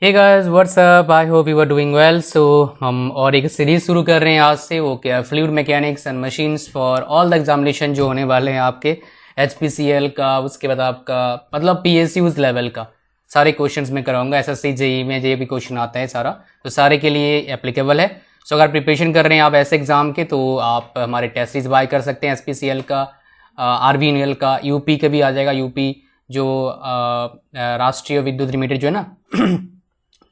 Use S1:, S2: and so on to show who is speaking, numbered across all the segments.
S1: Hey guys what's up, I hope you are doing well. So हम और एक series शुरू कर रहे हैं आज से, वो क्या, fluid mechanics and machines for all the examination जो होने वाले हैं आपके एचपीसीएल का, उसके बाद आपका मतलब पीएसयूज लेवल का सारे क्वेश्चंस में कराऊंगा। एसएससी जेई में जो भी क्वेश्चन आता है सारा, तो सारे के लिए एप्लीकेबल है। सो अगर प्रिपरेशन कर रहे हैं आप ऐसे एग्जाम के, तो आप हमारे टेस्ट सीरीज बाय कर सकते हैं। एचपीसीएल का, आरवीएनएल का, यूपी का भी आ जाएगा, यूपी जो राष्ट्रीय विद्युत लिमिटेड जो है ना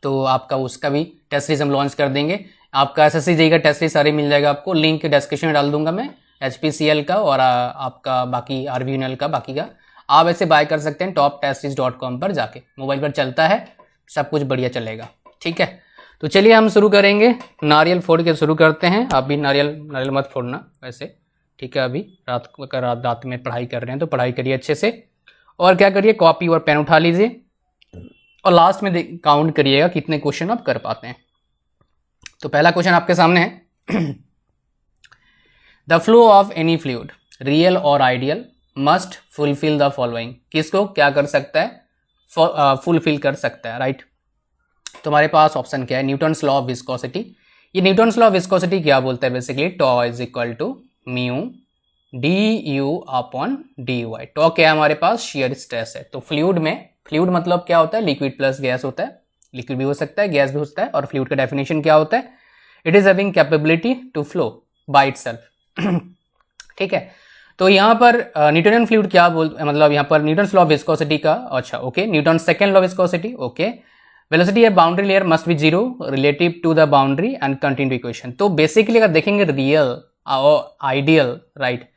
S1: तो आपका उसका भी टेस्ट सीरीज हम लॉन्च कर देंगे। आपका एसएससी जेई का टेस्ट सीरीज सारे मिल जाएगा आपको, लिंक डिस्क्रिप्शन में डाल दूंगा मैं, एचपीसीएल का और आपका बाकी आरवीएनएल का, बाकी का आप ऐसे बाय कर सकते हैं toptestseries.com पर जाके। मोबाइल पर चलता है, सब कुछ बढ़िया चलेगा, ठीक है। तो चलिए हम शुरू करेंगे, नारियल फोड़ के शुरू करते हैं। आप भी नारियल मत फोड़ना वैसे, ठीक है। अभी रात में पढ़ाई कर रहे हैं तो पढ़ाई करिए अच्छे से, और क्या करिए, कॉपी और पेन उठा लीजिए और लास्ट में काउंट करिएगा कितने क्वेश्चन आप कर पाते हैं। तो पहला क्वेश्चन आपके सामने है the flow of any fluid real और ideal must fulfil the following. किसको क्या कर सकता है, फुलफिल कर सकता है, राइट। तो हमारे पास ऑप्शन क्या है, न्यूटन्स लॉ ऑफ विस्कोसिटी। ये न्यूटन्स लॉ ऑफ विस्कोसिटी क्या बोलता है, basically tau is equal to mu D u upon d y. Tau क्या है हमारे पास, शेयर स्ट्रेस है। तो फ्लूइड में, फ्लूइड मतलब क्या होता है, लिक्विड प्लस गैस होता है, लिक्विड भी हो सकता है गैस भी हो सकता है। और फ्लूइड का डेफिनेशन क्या होता है, it is having capability to flow by itself, ठीक है। तो यहाँ पर न्यूटोनियन फ्लूइड क्या मतलब यहाँ पर न्यूटन्स लॉ ऑफ विस्कोसिटी का, अच्छा okay, Newton second law of viscosity, okay. Velocity at boundary layer must be zero relative to the boundary and continue equation. तो बेसिकली अगर देखेंगे रियल और आइडियल, राइट,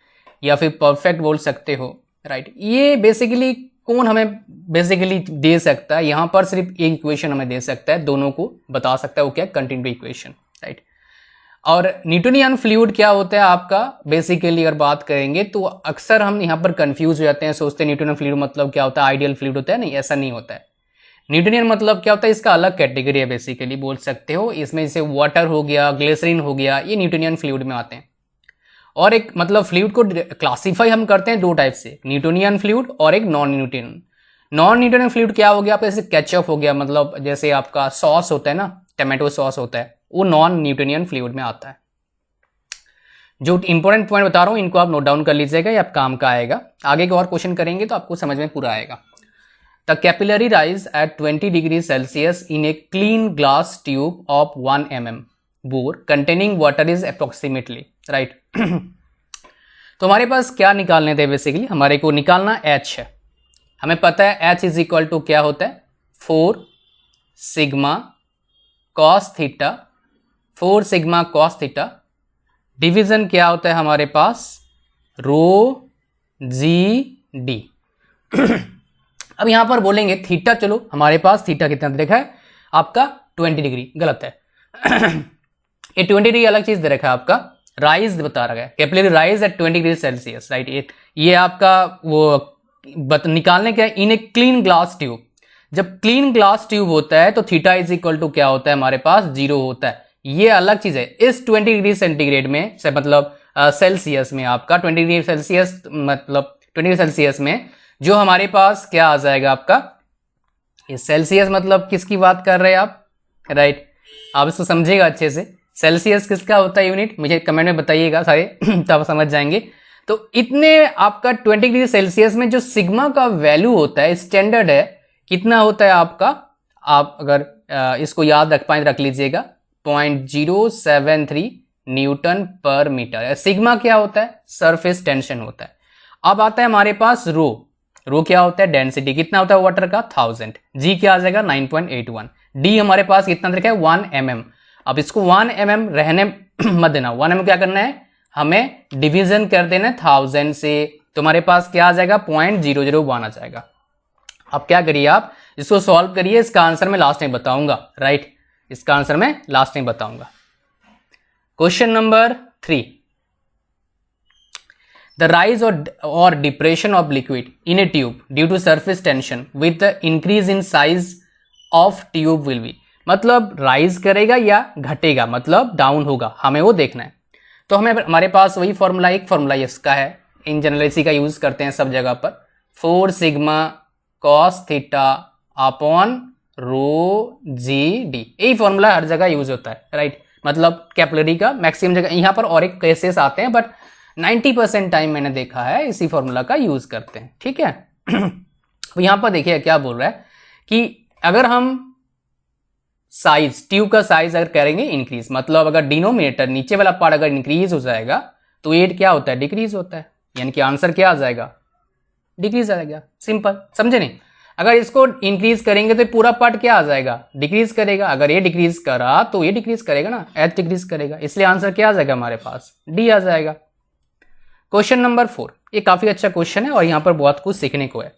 S1: या फिर परफेक्ट बोल सकते हो, राइट, ये बेसिकली कौन हमें बेसिकली दे सकता है, यहां पर सिर्फ एक इक्वेशन हमें दे सकता है, दोनों को बता सकता है, वो क्या, कंटिन्यू इक्वेशन, राइट। और न्यूटोनियन फ्लूइड क्या होता है आपका, बेसिकली अगर बात करेंगे तो अक्सर हम यहां पर कंफ्यूज हो जाते हैं, सोचते हैं न्यूटोनियन फ्लूइड मतलब क्या होता है, आइडियल फ्लूइड होता है। नहीं, ऐसा नहीं होता है। न्यूटोनियन मतलब क्या होता है, इसका अलग कैटेगरी है, बेसिकली बोल सकते हो। इसमें जैसे वाटर हो गया, ग्लिसरीन हो गया, ये न्यूटोनियन फ्लूइड में आते हैं। और एक मतलब फ्लूइड को क्लासीफाई हम करते हैं दो टाइप से, न्यूटोनियन फ्लूइड और एक non Newtonian. Non Newtonian fluid क्या हो गया आपका, जैसे केचप हो गया, मतलब जैसे आपका सॉस होता है ना, टमाटो सॉस होता है, वो नॉन न्यूटोनियन फ्लूइड में आता है। जो इंपॉर्टेंट पॉइंट बता रहा हूं इनको आप नोट डाउन कर लीजिएगा, ये आप काम का आएगा। आगे के और क्वेश्चन करेंगे तो आपको समझ में पूरा आएगा। The capillary rise at 20 degree Celsius in a clean glass tube of 1 mm bore containing water is approximately, right. तो हमारे पास क्या निकालने थे, बेसिकली हमारे को निकालना H है। हमें पता है H इज इक्वल टू क्या होता है, 4 sigma cos theta, 4 sigma cos theta division क्या होता है हमारे पास, रो जी डी। अब यहां पर बोलेंगे थीटा, चलो हमारे पास थीटा कितना देखा है आपका 20 डिग्री, गलत है ये 20 डिग्री अलग चीज दे रखा है आपका, राइज बता रहा है, capillary rise at 20 degree Celsius, right. ये आपका वो निकालने क्या है, in a clean glass tube. जब क्लीन ग्लास ट्यूब होता है तो थीटा इज इक्वल टू क्या होता है हमारे पास, 0 होता है। ये अलग चीज है। इस 20 डिग्री सेंटीग्रेड में से मतलब सेल्सियस में आपका 20 डिग्री सेल्सियस, मतलब 20 डिग्री सेल्सियस में जो हमारे पास क्या आ जाएगा आपका, ये सेल्सियस मतलब किसकी बात कर रहे हैं आप, राइट। आप इसको समझिएगा अच्छे से, सेल्सियस किसका होता है यूनिट, मुझे कमेंट में बताइएगा सारे तो आप समझ जाएंगे। तो इतने आपका 20 डिग्री सेल्सियस में जो सिग्मा का वैल्यू होता है, स्टैंडर्ड है, कितना होता है आपका, आप अगर इसको याद रख पाए रख लीजिएगा, 0.073 न्यूटन पर मीटर। सिग्मा क्या होता है, सरफेस टेंशन होता है। अब आता है हमारे पास रो, रो क्या होता है, डेंसिटी कितना होता है वाटर का, 1000। जी क्या आ जाएगा 9.81। डी हमारे पास कितना रखा है 1 mm। अब इसको 1 mm रहने मत देना, 1 mm क्या करना है, हमें डिवीजन कर देना है 1000 से, तो हमारे पास क्या आ जाएगा 0.001 आ जाएगा। अब क्या करिए, आप इसको सॉल्व करिए, इसका आंसर मैं लास्ट में बताऊंगा, राइट, इसका आंसर मैं लास्ट में बताऊंगा। क्वेश्चन नंबर 3, द राइज और depression of liquid in a tube due to surface tension with the increase in size of tube will be. मतलब राइज करेगा या घटेगा, मतलब डाउन होगा, हमें वो देखना है। तो हमें हमारे पास वही फॉर्मूला, एक फॉर्मूला इसका है, इन जनरल इसी का यूज करते हैं सब जगह पर, 4 sigma cos theta upon rho G D, यही फॉर्मूला हर जगह यूज होता है, राइट। मतलब कैपिलरी का मैक्सिमम जगह, यहाँ पर और एक केसेस आते हैं बट 90% टाइम मैंने देखा है इसी फॉर्मूला का यूज करते हैं, ठीक है। तो यहाँ पर देखिए क्या बोल रहा है कि अगर हम साइज, ट्यूब का साइज अगर करेंगे इंक्रीज, मतलब अगर डिनोमिनेटर नीचे वाला पार्ट अगर इंक्रीज हो जाएगा तो ये क्या होता है, डिक्रीज होता है, यानी कि आंसर क्या आ जाएगा, डिक्रीज आ जाएगा। सिंपल, समझे नहीं। अगर इसको इंक्रीज करेंगे तो पूरा पार्ट क्या आ जाएगा, डिक्रीज करेगा। अगर ये डिक्रीज करा तो ये डिक्रीज करेगा ना, एच डिक्रीज करेगा, इसलिए आंसर क्या आ जाएगा हमारे पास, डी आ जाएगा। क्वेश्चन नंबर 4, ये काफी अच्छा क्वेश्चन है और यहाँ पर बहुत कुछ सीखने को है।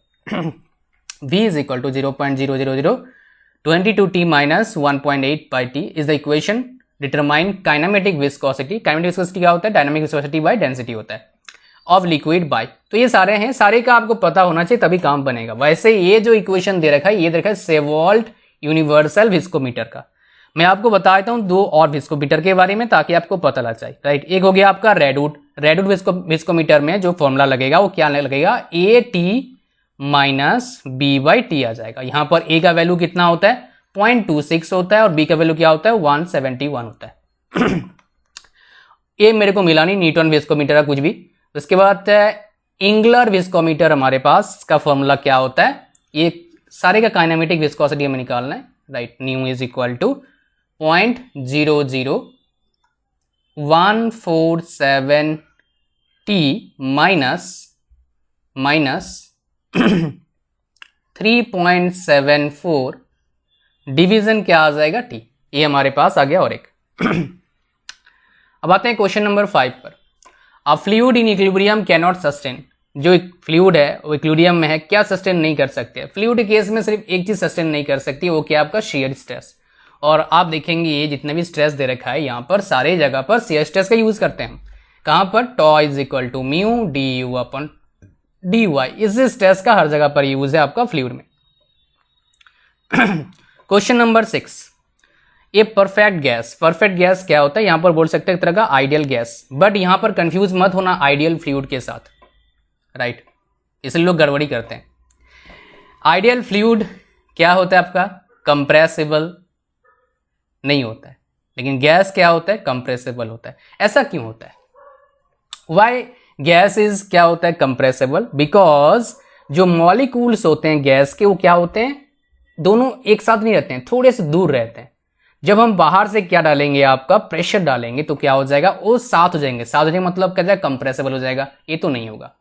S1: v is equal to 0.00022t minus 1.8 by t is the equation determine kinematic viscosity। kinetic viscosity क्या होता है, डायनामिक विस्कोसिटी बाय डेंसिटी होता है ऑफ लिक्विड बाय। तो ये सारे हैं, सारे का आपको पता होना चाहिए तभी काम बनेगा। वैसे ये जो इक्वेशन दे रखा है, ये दे रखा है सेवॉल्ट यूनिवर्सल विस्कोमीटर का। मैं आपको बता देता हूं दो और विस्कोमीटर के बारे में ताकि आपको पता लग जाए, राइट। एक हो गया आपका रेडवुड विस्कोमीटर में जो फॉर्मूला लगेगा वो क्या लगेगा, a t minus b by t आ जाएगा। यहां पर ए का वैल्यू कितना होता है, 0.26 होता है और बी का वैल्यू क्या होता है, 171 होता है। ये मेरे को मिला नहीं न्यूटन विस्कोमीटर का कुछ भी। उसके बाद इंगलर विस्कोमीटर हमारे पास, इसका फॉर्मूला क्या होता है, ये सारे का काइनेमेटिक विस्कोसिटी हमें निकालना है, right. Nu is equal to 0.00147 t minus 3.74 division क्या आ जाएगा, टी। ये हमारे पास आ गया। और एक अब आते हैं क्वेश्चन नंबर 5 पर। अ fluid in equilibrium can not sustain. जो फ्लूइड है वो इक्विलिब्रियम में है, क्या सस्टेन नहीं कर सकते। फ्लूइड के केस में सिर्फ एक चीज सस्टेन नहीं कर सकती, वो क्या, आपका शेयर स्ट्रेस। और आप देखेंगे ये जितने भी स्ट्रेस दे रखा है यहाँ पर सारे जगह पर शेयर स्ट्रेस का यूज करते हैं। कहां पर, tau is equal to mu D U upon D Y. इस स्ट्रेस का हर जगह पर यूज है आपका फ्लूइड में। क्वेश्चन नंबर 6, ये परफेक्ट गैस। परफेक्ट गैस क्या होता है, यहां पर बोल सकते हैं एक तरह का आइडियल गैस, बट यहां पर कंफ्यूज मत होना आइडियल फ्लूइड के साथ, राइट। इसलिए लोग गड़बड़ी करते हैं। आइडियल फ्लूइड क्या होता है आपका, कंप्रेसिबल नहीं होता है, लेकिन गैस क्या होता है, कंप्रेसिबल होता है। ऐसा क्यों होता है, वाई गैस इज क्या होता है, कंप्रेसिबल, बिकॉज जो मॉलिक्यूल्स होते हैं गैस के वो क्या होते हैं, दोनों एक साथ नहीं रहते हैं, थोड़े से दूर रहते हैं। जब हम बाहर से क्या डालेंगे, आपका प्रेशर डालेंगे तो क्या हो जाएगा, वो साथ हो जाएंगे। साथ हो जाएंगे मतलब क्या जाएगा, कंप्रेसिबल हो जाएगा। ये तो नहीं होगा।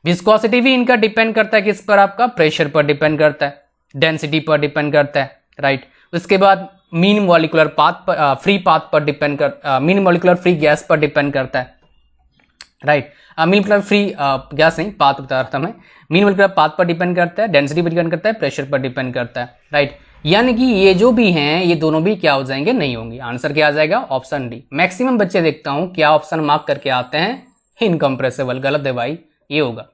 S1: विस्कोसिटी भी इनका डिपेंड करता है किस पर, आपका प्रेशर पर डिपेंड करता है, डेंसिटी पर डिपेंड करता है, राइट। उसके बाद मीन मॉलिकुलर पाथ पर, फ्री पाथ पर डिपेंड कर, मीन मॉलिकुलर फ्री गैस पर डिपेंड करता है, right. Mean molecular free gas नहीं, पाथ बता रहा था मैं। मीन मॉलिकुलर पाथ पर डिपेंड करता है, डेंसिटी पर डिपेंड करता है, प्रेशर पर डिपेंड करता है, राइट। यानी कि ये जो भी हैं ये दोनों भी क्या हो जाएंगे, नहीं होंगे। आंसर क्या आ जाएगा, ऑप्शन डी। मैक्सिमम बच्चे देखता हूं क्या ऑप्शन मार्क करके आते हैं, इनकंप्रेसिबल। गलत है भाई, ये होगा।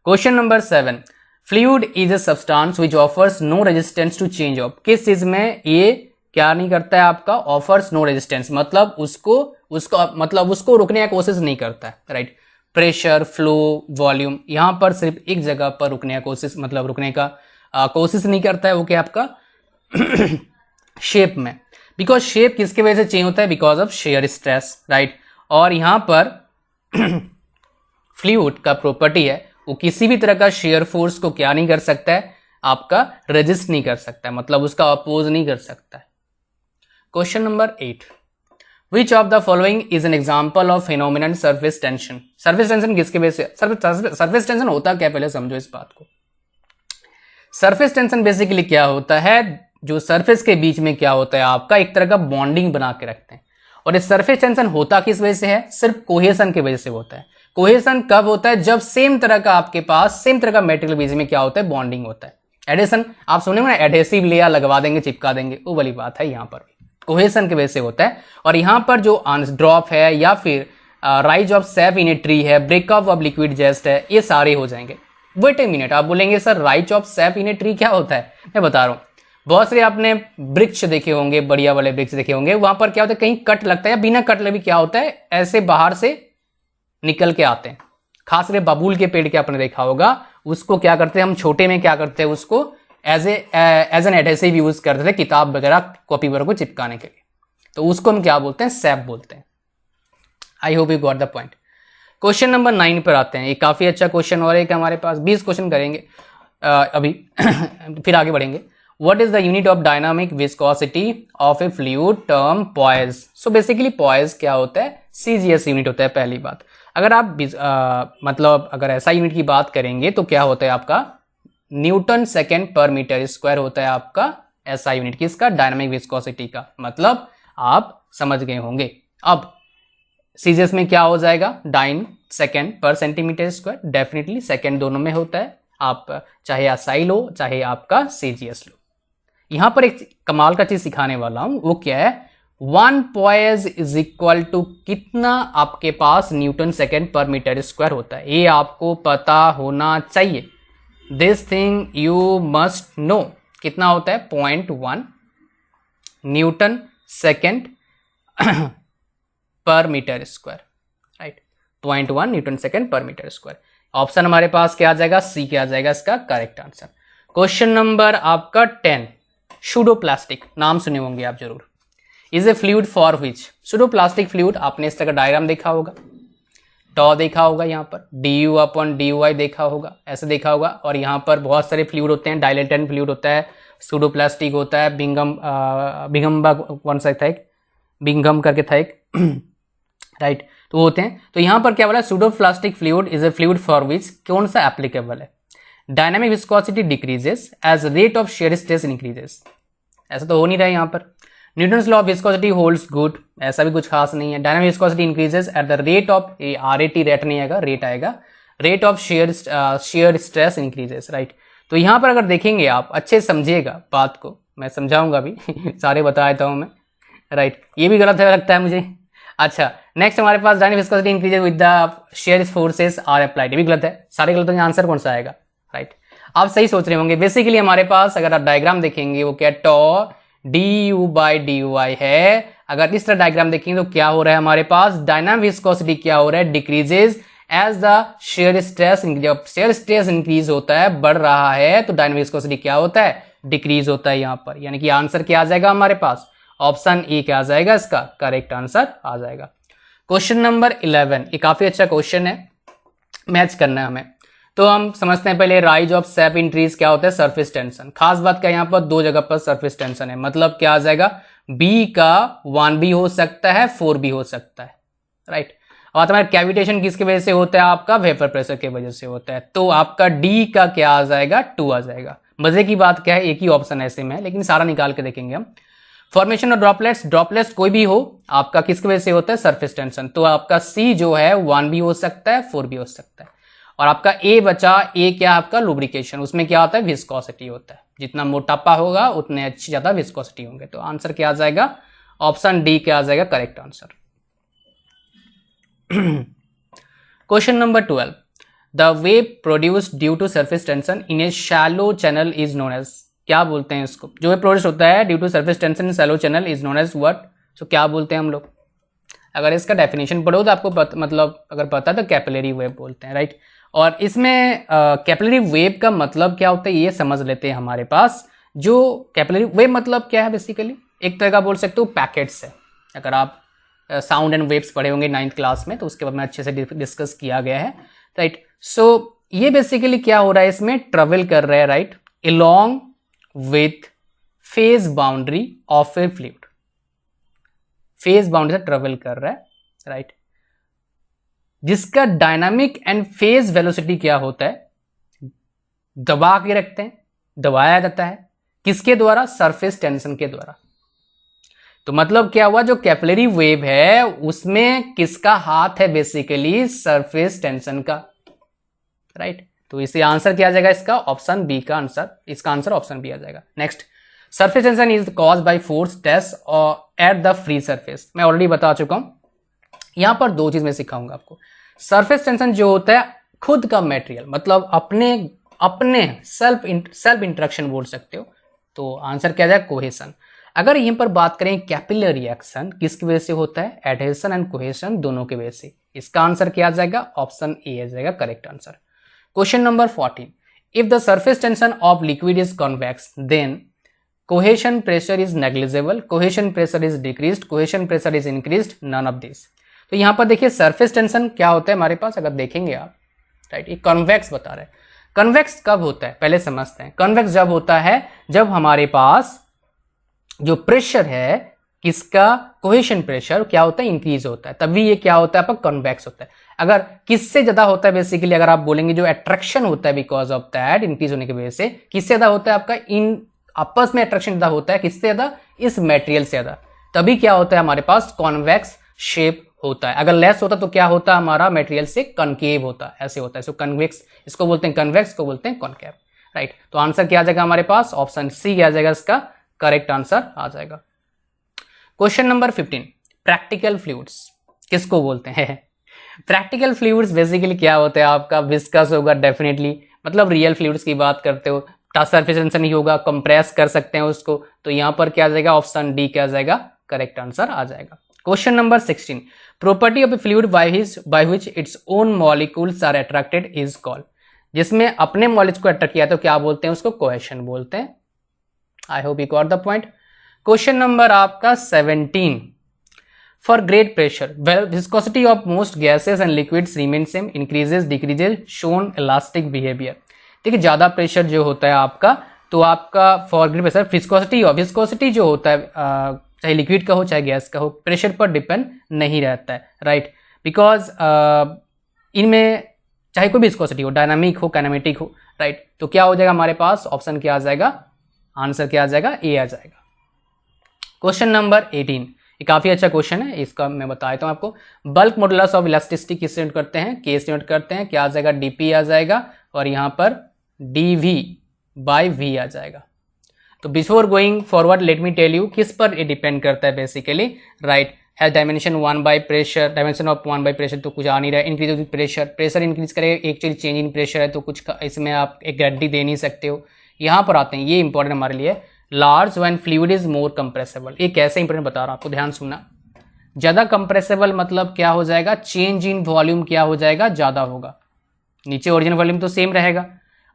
S1: Question number 7, fluid is a substance which offers no resistance to change of. किस चीज में ये क्या नहीं करता है आपका, ऑफर्स नो रेजिस्टेंस, मतलब उसको रोकने की कोशिश नहीं करता है, राइट। प्रेशर, फ्लो, वॉल्यूम, यहां पर सिर्फ एक जगह पर रुकने की कोशिश, मतलब रुकने का कोशिश नहीं करता है। वो क्या आपका शेप में, बिकॉज शेप किसके वजह से चेंज होता है, because of shear stress, right. और यहां पर फ्लूइड का प्रॉपर्टी है वो किसी भी तरह का शेयर फोर्स को क्या नहीं कर सकता है, आपका रेजिस्ट नहीं कर सकता है, मतलब उसका अपोज नहीं कर सकता है। Question number 8, which of the following is an example of phenomenon surface tension. Surface tension किसके वजह से, सरफेस टेंशन होता क्या, पहले समझो इस बात को। सरफेस टेंशन बेसिकली क्या होता है, जो सरफेस के बीच में क्या होता है, आपका एक तरह का बॉन्डिंग बना के रखते हैं। और ये सरफेस टेंशन होता किस वजह से है, सिर्फ कोहेशन की वजह से होता है। कोहेशन कब होता है, जब सेम तरह का आपके पास सेम तरह का मेटेरियल बीच में क्या होता है, बॉन्डिंग होता है। एडेशन आप सुनेंगे ना, एडहेसिव लेयर लगवा देंगे, चिपका देंगे, वो वाली बात है। यहां पर कोहेशन की वजह से होता है। और यहां पर जो ड्रॉप है या फिर rise of SAP in a tree है, ब्रेकअप ऑफ लिक्विड जेस्ट है, ये सारे हो जाएंगे। वेट ए मिनट, आप बोलेंगे sir rise of SAP in a tree क्या होता है, मैं बता रहा हूं। बहुत सारे आपने वृक्ष देखे होंगे, बढ़िया वाले वृक्ष देखे होंगे, वहां पर क्या होता है, कहीं कट लगता है या बिना कट लगे भी क्या होता है, ऐसे बाहर से निकल के आते हैं। खास करके बबूल के पेड़ के आपने देखा होगा, उसको क्या करते हैं हम, छोटे में क्या करते हैं, उसको एज एन एडहेसिव यूज करते थे किताब वगैरह कॉपी वगैरह को चिपकाने के लिए, तो उसको हम क्या बोलते हैं, सैप बोलते हैं। आई hope you got the point. Question number 9 पर आते हैं। ये काफी अच्छा क्वेश्चन और एक हमारे पास 20 क्वेश्चन करेंगे अभी फिर आगे बढ़ेंगे। What is the unit of dynamic viscosity of a fluid term poise? So basically poise क्या होता है, CGS यूनिट होता है। पहली बात, अगर आप मतलब अगर ऐसा यूनिट की बात करेंगे तो क्या होता है आपका Newton second per metre square होता है आपका ऐसा यूनिट किसका, डायनामिक विस्कोसिटी का। मतलब आप समझ गए होंगे। अब सीजीएस में क्या हो जाएगा, डाइन सेकेंड पर सेंटीमीटर स्क्वायर, डेफिनेटली सेकेंड दोनों में होता है, आप चाहे एसआई लो चाहे आपका सीजीएस लो। यहां पर एक कमाल का चीज सिखाने वाला हूं, वो क्या है, 1 पॉइज इज इक्वल टू कितना आपके पास Newton second per metre square होता है, ये आपको पता होना चाहिए। This thing you must know. कितना होता है, 0.1 Newton second per metre square, right. 0.1 Newton second per metre square. Option हमारे पास क्या आ जाएगा, सी क्या आ जाएगा इसका करेक्ट आंसर। क्वेश्चन नंबर आपका 10, सूडोप्लास्टिक, नाम सुने होंगे आप जरूर। Is a fluid for which, pseudoplastic fluid, आपने इस तरह का डायग्राम देखा होगा, टॉ देखा होगा, यहाँ पर du/dy देखा होगा, ऐसे देखा होगा। और यहाँ पर बहुत सारे फ्लूइड होते हैं, डायलेटेंट फ्लूइड होता है, सूडोप्लास्टिक होता है, बिंगम्बा कौन सा था एक, बिंगम करके था एक राइट, तो होते हैं। तो यहां पर क्या बोला, pseudoplastic fluid is a fluid for which कौन सा एप्लीकेबल है, dynamic viscosity decreases as rate of shear stress increases. ऐसा तो हो नहीं रहा है यहाँ पर। Newton's law of viscosity holds good, ऐसा भी कुछ खास नहीं है। Dynamic viscosity increases at the rate of, RAT rate नहीं आएगा, रेट आएगा, rate of shear stress increases, right. तो यहां पर अगर देखेंगे आप, अच्छे समझिएगा बात को, मैं समझाऊंगा भी सारे बता देता हूं मैं, राइट। ये भी गलत है लगता है मुझे। अच्छा, नेक्स्ट हमारे पास dynamic viscosity increases with the shear forces are applied, ये भी गलत है। सारे गलत होंगे, आंसर कौन सा आएगा, राइट। आप सही सोच रहे होंगे। बेसिकली हमारे पास अगर आप डायग्राम देखेंगे वो क्या, टॉ du/dy है। अगर इस तरह डायग्राम देखेंगे तो क्या हो रहा है हमारे पास, डायनामिक विस्कोसिटी क्या हो रहा है, decreases as the shear stress. जब शेयर स्ट्रेस इंक्रीज होता है, बढ़ रहा है, तो डायनामिक विस्कोसिटी क्या होता है, डिक्रीज होता है यहाँ पर। यानी कि आंसर क्या आ जाएगा हमारे पास, ऑप्शन ए क्या आ जाएगा इसका करेक्ट आंसर आ जाएगा। क्वेश्चन नंबर 11, ये काफी अच्छा क्वेश्चन है, मैच करना है हमें। तो हम समझते हैं पहले, राइज ऑफ सैप इंक्रीज क्या होता है, सरफेस टेंशन। खास बात क्या, यहाँ पर 2 जगह पर सरफेस टेंशन है, मतलब क्या आ जाएगा, बी का 1 भी हो सकता है, 4 भी हो सकता है, राइट। और तुम्हारा कैविटेशन किसकी वजह से होता है, आपका वेपर प्रेशर की वजह से होता है। तो आपका डी का क्या आ जाएगा, 2 आ जाएगा। मजे की बात क्या है, एक ही ऑप्शन ऐसे में है, लेकिन सारा निकाल के देखेंगे हम। फॉर्मेशन ऑफ ड्रॉपलेट्स, ड्रॉपलेट्स कोई भी हो आपका किसकी वजह से होता है, सरफेस टेंशन। तो आपका सी जो है 1 भी हो सकता है, 4 भी हो सकता है। और आपका ए बचा, ए क्या आपका लुब्रिकेशन, उसमें क्या होता है, विस्कोसिटी होता है। जितना मोटापा होगा उतने अच्छी ज्यादा विस्कोसिटी होंगे। तो आंसर क्या आ जाएगा, ऑप्शन डी क्या आ जाएगा correct answer. Question number 12, the wave produced due to surface tension in a shallow channel is known as, क्या बोलते हैं इसको, जो प्रोड्यूस होता है due to surface tension in shallow channel is known as what. So क्या बोलते हैं हम लोग, अगर इसका डेफिनेशन पढ़ो तो आपको मतलब अगर पता है तो कैपिलरी वेव बोलते हैं, राइट। और इसमें कैपिलरी वेव का मतलब क्या होता है ये समझ लेते हैं। हमारे पास जो कैपिलरी वेव मतलब क्या है, बेसिकली एक तरह का बोल सकते हो पैकेट्स है। अगर आप साउंड एंड वेव्स पढ़े होंगे 9th क्लास में, तो उसके बाद में अच्छे से डिस्कस किया गया है, राइट। सो ये बेसिकली क्या हो रहा है, इसमें ट्रेवल कर रहा है, right, along with phase boundary of a fluid, phase boundary से ट्रेवल कर रहा है, राइट। जिसका डायनामिक एंड फेज वेलोसिटी क्या होता है, दबा के रखते हैं, दबाया जाता है किसके द्वारा, सरफेस टेंशन के द्वारा। तो मतलब क्या हुआ, जो कैपिलरी वेव है उसमें किसका हाथ है, बेसिकली सरफेस टेंशन का, राइट। तो इसे आंसर क्या आ जाएगा इसका, ऑप्शन बी का आंसर, इसका आंसर ऑप्शन बी आ जाएगा। Next, surface tension is cause by force test और एट द फ्री सरफेस। मैं ऑलरेडी बता चुका हूं, यहां पर 2 चीज मैं सिखाऊंगा आपको। सरफेस टेंशन जो होता है खुद का मटेरियल, मतलब अपने सेल्फ इंटरेक्शन बोल सकते हो। तो आंसर क्या जाएगा, कोहेशन। अगर यहां पर बात करें कैपिलरी रिएक्शन किसकी वजह से होता है, एडहेशन एंड कोहेशन दोनों की वजह से। इसका आंसर क्या आ जाएगा, ऑप्शन ए आ जाएगा correct answer. Question number 14, if the surface tension of liquid is convex then cohesion pressure is negligible, cohesion pressure is decreased, cohesion pressure is increased, none of this. तो यहाँ पर देखिए surface tension क्या होता है हमारे पास, अगर देखेंगे आप, राइट, ये कन्वेक्स बता रहे हैं। कन्वेक्स कब होता है पहले समझते हैं। कन्वेक्स जब होता है जब हमारे पास जो प्रेशर है किसका, कोहेशन प्रेशर क्या होता है, इंक्रीज होता है, तभी ये क्या होता है आपका कन्वेक्स होता है। अगर किससे ज्यादा होता है बेसिकली, अगर आप बोलेंगे जो अट्रैक्शन होता है बिकॉज ऑफ दैट इंक्रीज होने की वजह से, किससे ज्यादा होता है आपका, इन आपस में अट्रैक्शन ज्यादा होता है, किससे ज्यादा, इस मेटेरियल से ज्यादा, तभी क्या होता है हमारे पास कॉन्वेक्स शेप होता है। अगर लेस होता तो क्या होता है, हमारा मेटेरियल से कनकेव होता है, ऐसे होता है। सो कन्वेक्स इसको बोलते हैं, कन्वेक्स को बोलते हैं कॉनकेव, राइट। तो आंसर क्या आ जाएगा हमारे पास, ऑप्शन सी क्या आ जाएगा, इसका करेक्ट आंसर आ जाएगा। क्वेश्चन नंबर 15, प्रैक्टिकल फ्लूइड्स किसको बोलते हैं। प्रैक्टिकल फ्लूइड्स बेसिकली क्या होता है आपका, विस्कस होगा डेफिनेटली, मतलब रियल फ्लूइड्स की बात करते हो, सरफेस टेंशन नहीं होगा, कंप्रेस कर सकते हैं उसको, तो यहां पर क्या आ जाएगा, ऑप्शन डी क्या आ जाएगा, करेक्ट आंसर आ जाएगा। Question number 16, property of a fluid by which its own molecules are attracted is called, जिसमें अपने मॉलिक्यूल्स को अट्रैक्ट किया तो क्या बोलते हैं, उसको कोहेशन बोलते हैं। आई hope you got the point. Question number आपका 17, for great pressure viscosity of most gases and liquids remain same, increases decreases, shown elastic behaviour. देखिए ज्यादा प्रेशर जो होता है आपका, तो आपका फॉर ग्रेट प्रेशर विस्कोसिटी जो होता है चाहे लिक्विड का हो चाहे गैस का हो, प्रेशर पर डिपेंड नहीं रहता है, राइट, बिकॉज इनमें चाहे कोई भी विस्कोसिटी हो, डायनामिक हो काइनेमेटिक हो, राइट, तो क्या हो जाएगा हमारे पास, ऑप्शन क्या आ जाएगा, आंसर क्या आ जाएगा, ए आ जाएगा। क्वेश्चन नंबर 18, ये काफी अच्छा क्वेश्चन है, इसका मैं बता देता हूं आपको। बल्क मॉडुलस ऑफ इलास्टिसिटी किस नोट करते हैं, के नोट करते हैं, क्या आ जाएगा, डीपी आ जाएगा, और यहां पर डीवी बाय वी आ जाएगा। तो before going forward let me tell you किस पर ये डिपेंड करता है बेसिकली, राइट, है dimension 1 by pressure, dimension of 1 by pressure तो कुछ आ नहीं रहा है, increase with pressure, pressure increase करेगा, एक चीज चेंज इन प्रेशर है तो कुछ इसमें आप एक गारंटी दे नहीं सकते हो। यहां पर आते हैं, ये इंपॉर्टेंट हमारे लिए, large when fluid is more compressible, ये कैसे इंपॉर्टेंट बता रहा हूं आपको, ध्यान सुनना। ज्यादा कंप्रेसिबल मतलब क्या हो जाएगा, चेंज इन वॉल्यूम क्या हो जाएगा, ज्यादा होगा, नीचे ओरिजिनल वॉल्यूम तो सेम रहेगा,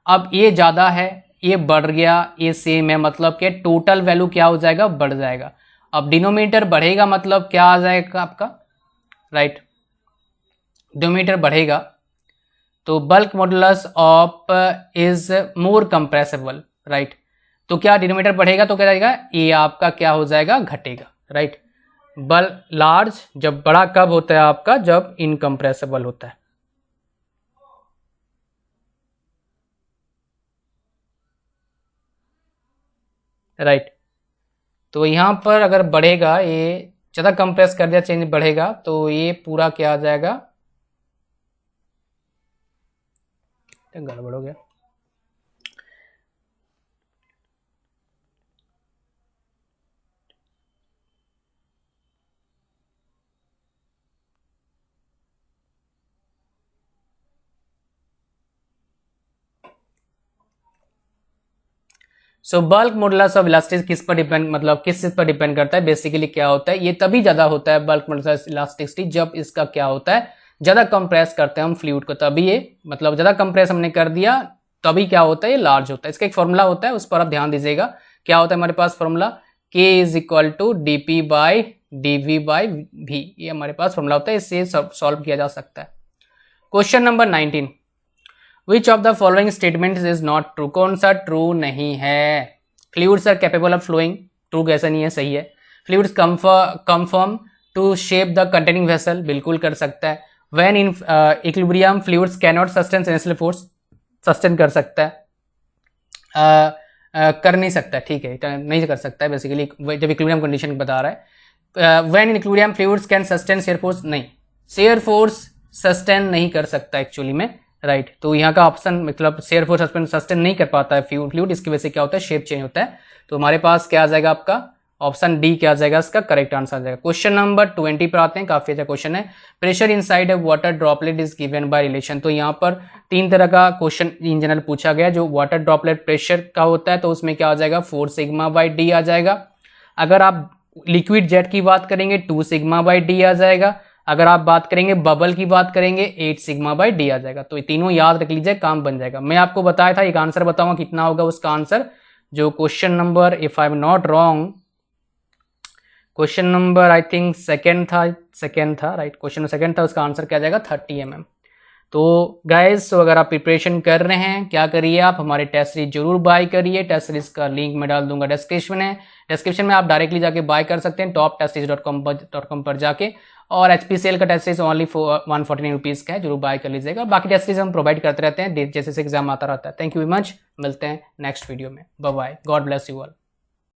S1: अब ये ज्यादा है, ये बढ़ गया, ये सेम है, मतलब कि टोटल वैल्यू क्या हो जाएगा, बढ़ जाएगा। अब डिनोमिनेटर बढ़ेगा मतलब क्या आ जाएगा आपका, राइट, डिनोमिनेटर बढ़ेगा तो bulk modulus of is more compressible, right, तो क्या डिनोमिनेटर बढ़ेगा तो क्या जाएगा, ये आपका क्या हो जाएगा, घटेगा, राइट। लार्ज जब बड़ा कब होता है आपका, जब इनकंप्रेसिबल होता है, राइट। तो यहां पर अगर बढ़ेगा, ये ज्यादा कंप्रेस कर दिया, चेंज बढ़ेगा, तो ये पूरा क्या आ जाएगा, गड़बड़ हो गया। सो बल्क मॉडुलस ऑफ इलास्टिसिटी किस पर डिपेंड, मतलब किस चीज पर डिपेंड करता है, बेसिकली क्या होता है, ये तभी ज्यादा होता है बल्क मॉडुलस इलास्टिसिटी जब इसका क्या होता है, ज्यादा कंप्रेस करते हैं हम फ्लूइड को, तभी ये मतलब ज्यादा कंप्रेस हमने कर दिया तभी क्या होता है, ये लार्ज होता है। इसका एक फॉर्मूला होता है, उस पर आप ध्यान दीजिएगा, क्या होता है हमारे पास formula, K is equal to DP by DV by V, ये हमारे पास फॉर्मूला होता है, इससे सॉल्व किया जा सकता है। Question number 19, which of the following statement is not true, कौन सा ट्रू नहीं है। Fluids are capable of flowing, true कैसा नहीं है, सही है। Fluids conform to shape the containing vessel, बिल्कुल कर सकता है। When in equilibrium fluids can not sustain tensile force, sustain कर सकता है, कर नहीं सकता, ठीक है, नहीं कर सकता है बेसिकली, जब इक्विलिब्रियम कंडीशन बता रहा है। When in equilibrium fluids can sustain shear force, नहीं, शेयर फोर्स सस्टेन नहीं कर सकता एक्चुअली में, राइट। तो यहाँ का ऑप्शन मतलब शेयर फोर्स सस्टेन नहीं कर पाता है फ्लूइड, इसकी वजह से क्या होता है, शेप चेंज होता है। तो हमारे पास क्या आ जाएगा आपका, ऑप्शन डी क्या आ जाएगा, इसका करेक्ट आंसर आ जाएगा। क्वेश्चन नंबर 20 पर आते हैं, काफी अच्छा क्वेश्चन है। Pressure inside a water droplet is given by relation, तो यहाँ पर 3 तरह का क्वेश्चन इन जनरल पूछा गया। जो वाटर ड्रॉपलेट प्रेशर का होता है तो उसमें क्या आ जाएगा, 4 सिग्मा बाई डी आ जाएगा। अगर आप लिक्विड जेट की बात करेंगे 2 सिग्मा बाई डी आ जाएगा। अगर आप बात करेंगे बबल की बात करेंगे 8 सिग्मा बाई डी आ जाएगा। तो ये तीनों याद रख लीजिए, काम बन जाएगा। मैं आपको बताया था एक आंसर बताऊंगा कितना होगा उसका आंसर, जो question number if I am not wrong, question number I think second था राइट, क्वेश्चन सेकंड था, उसका आंसर क्या जाएगा 30 mm। तो गाइस अगर आप प्रिपरेशन कर रहे हैं, क्या करिए आप हमारे टेस्ट सीरीज जरूर बाय करिए। टेस्ट सीरीज का लिंक मैं डाल दूंगा डिस्क्रिप्शन में आप डायरेक्टली जाके बाय कर सकते हैं toptestseries.com पर जाके। और HPCL का टेस्ट सीरीज ओनली 149 रुपीज़ का है, जरूर बाय कर लीजिएगा। बाकी टेस्ट सीरीज हम प्रोवाइड करते रहते हैं जैसे एग्जाम आता रहता है। थैंक यू वेरी मच, मिलते हैं नेक्स्ट वीडियो में, bye bye, God bless you all.